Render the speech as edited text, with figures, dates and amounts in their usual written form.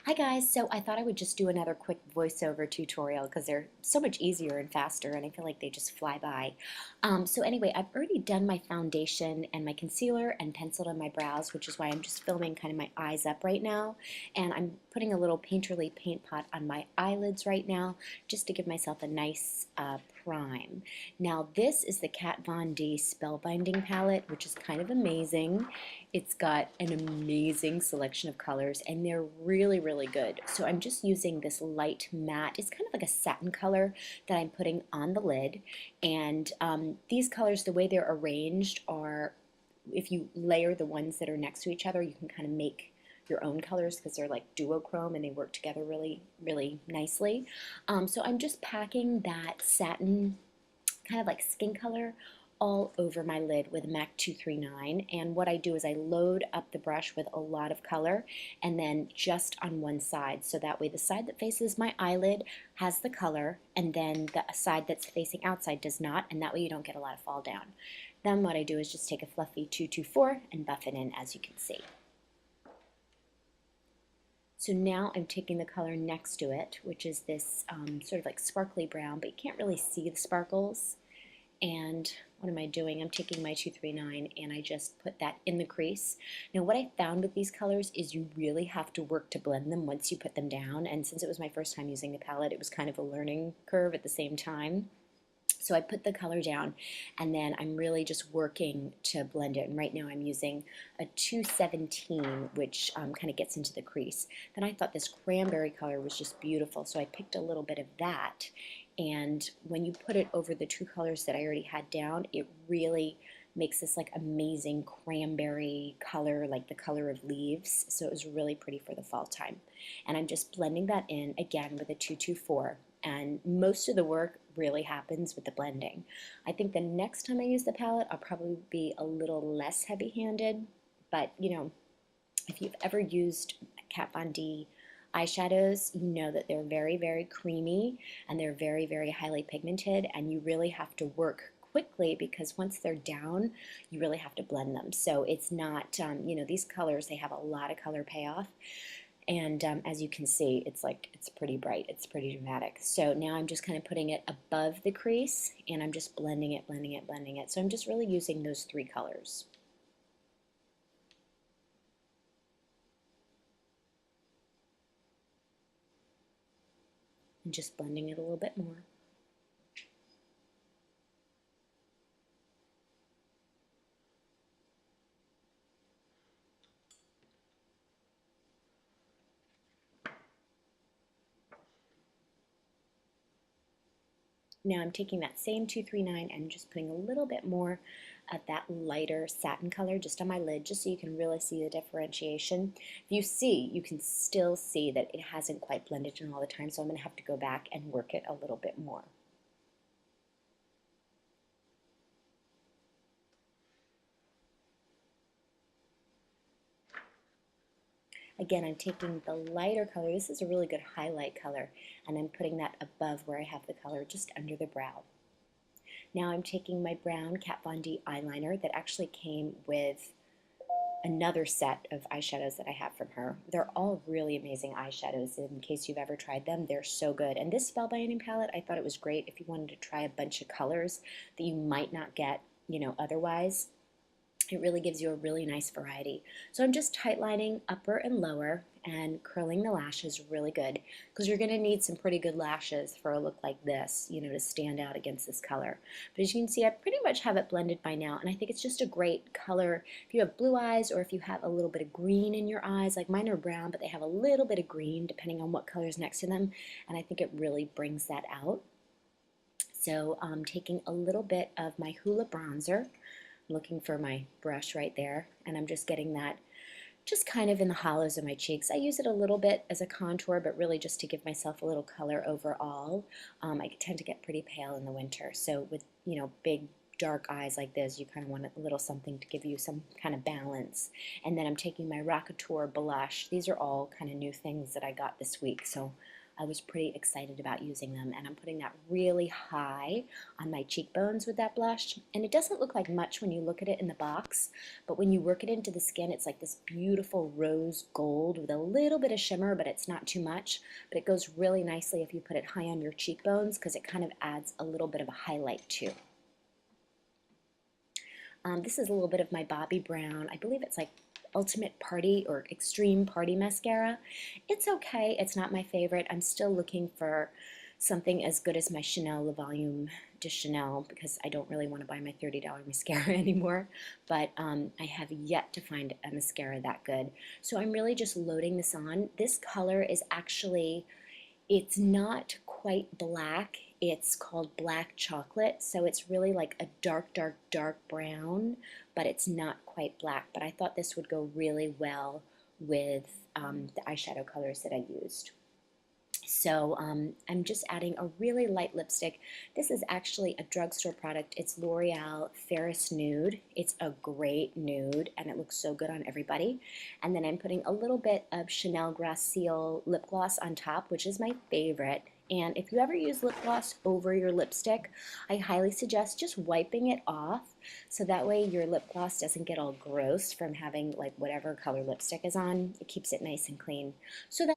Hi guys, so I thought I would just do another quick voiceover tutorial because they're so much easier and faster and I feel like they just fly by. So anyway, I've already done my foundation and my concealer and penciled on my brows, which is why I'm just filming kind of my eyes up right now. And I'm putting a little Painterly paint pot on my eyelids right now just to give myself a nice prime. Now this is the Kat Von D Spellbinding Palette, which is kind of amazing. It's got an amazing selection of colors and they're really, really good. So I'm just using this light matte. It's kind of like a satin color that I'm putting on the lid. And these colors, the way they're arranged are, if you layer the ones that are next to each other, you can kind of make your own colors because they're like duochrome and they work together really, really nicely. So I'm just packing that satin kind of like skin color all over my lid with MAC 239, and what I do is I load up the brush with a lot of color and then just on one side, so that way the side that faces my eyelid has the color and then the side that's facing outside does not, and that way you don't get a lot of fall down. Then what I do is just take a fluffy 224 and buff it in, as you can see. So now I'm taking the color next to it, which is this sort of like sparkly brown, but you can't really see the sparkles. And what am I doing? I'm taking my 239 and I just put that in the crease. Now what I found with these colors is you really have to work to blend them once you put them down, and since it was my first time using the palette, it was kind of a learning curve at the same time. So I put the color down and then I'm really just working to blend it, and right now I'm using a 217, which kind of gets into the crease. Then I thought this cranberry color was just beautiful, so I picked a little bit of that, and when you put it over the two colors that I already had down, it really makes this like amazing cranberry color, like the color of leaves. So it was really pretty for the fall time. And I'm just blending that in again with a 224. And most of the work really happens with the blending. I think the next time I use the palette, I'll probably be a little less heavy-handed. But, you know, if you've ever used Kat Von D eyeshadows, you know that they're very, very creamy and they're very, very highly pigmented, and you really have to work quickly because once they're down, you really have to blend them. So it's not, you know, these colors, they have a lot of color payoff. And as you can see, it's like, it's pretty bright, it's pretty dramatic. So now I'm just kind of putting it above the crease and I'm just blending it, blending it, blending it. So I'm just really using those three colors. And just blending it a little bit more. Now I'm taking that same 239 and just putting a little bit more of that lighter satin color just on my lid, just so you can really see the differentiation. If you see, you can still see that it hasn't quite blended in all the time, so I'm going to have to go back and work it a little bit more. Again, I'm taking the lighter color. This is a really good highlight color, and I'm putting that above where I have the color, just under the brow. Now I'm taking my brown Kat Von D eyeliner that actually came with another set of eyeshadows that I have from her. They're all really amazing eyeshadows. In case you've ever tried them, they're so good. And this Spellbinding palette, I thought it was great if you wanted to try a bunch of colors that you might not get, you know, otherwise. It really gives you a really nice variety. So I'm just tightlining upper and lower and curling the lashes really good, because you're going to need some pretty good lashes for a look like this, you know, to stand out against this color. But as you can see, I pretty much have it blended by now, and I think it's just a great color if you have blue eyes or if you have a little bit of green in your eyes. Like mine are brown, but they have a little bit of green depending on what color is next to them, and I think it really brings that out. So I'm taking a little bit of my Hoola bronzer, looking for my brush right there, and I'm just getting that just kind of in the hollows of my cheeks. I use it a little bit as a contour, but really just to give myself a little color overall. I tend to get pretty pale in the winter, so with, you know, big dark eyes like this, you kind of want a little something to give you some kind of balance. And then I'm taking my Rockateur blush. These are all kind of new things that I got this week, so I was pretty excited about using them, and I'm putting that really high on my cheekbones with that blush. And it doesn't look like much when you look at it in the box, but when you work it into the skin, it's like this beautiful rose gold with a little bit of shimmer, but it's not too much. But it goes really nicely if you put it high on your cheekbones because it kind of adds a little bit of a highlight too. This is a little bit of my Bobbi Brown. I believe it's like Ultimate Party or Extreme Party Mascara. It's okay. It's not my favorite. I'm still looking for something as good as my Chanel Le Volume de Chanel because I don't really want to buy my $30 mascara anymore. But I have yet to find a mascara that good. So I'm really just loading this on. This color is actually, it's not quite black. It's called black chocolate, so it's really like a dark, dark, dark brown, but it's not quite black. But I thought this would go really well with the eyeshadow colors that I used. So I'm just adding a really light lipstick. This is actually a drugstore product. It's L'Oreal Ferris Nude. It's a great nude, and it looks so good on everybody. And then I'm putting a little bit of Chanel Gracielle lip gloss on top, which is my favorite. And if you ever use lip gloss over your lipstick, I highly suggest just wiping it off so that way your lip gloss doesn't get all gross from having like whatever color lipstick is on. It keeps it nice and clean. So that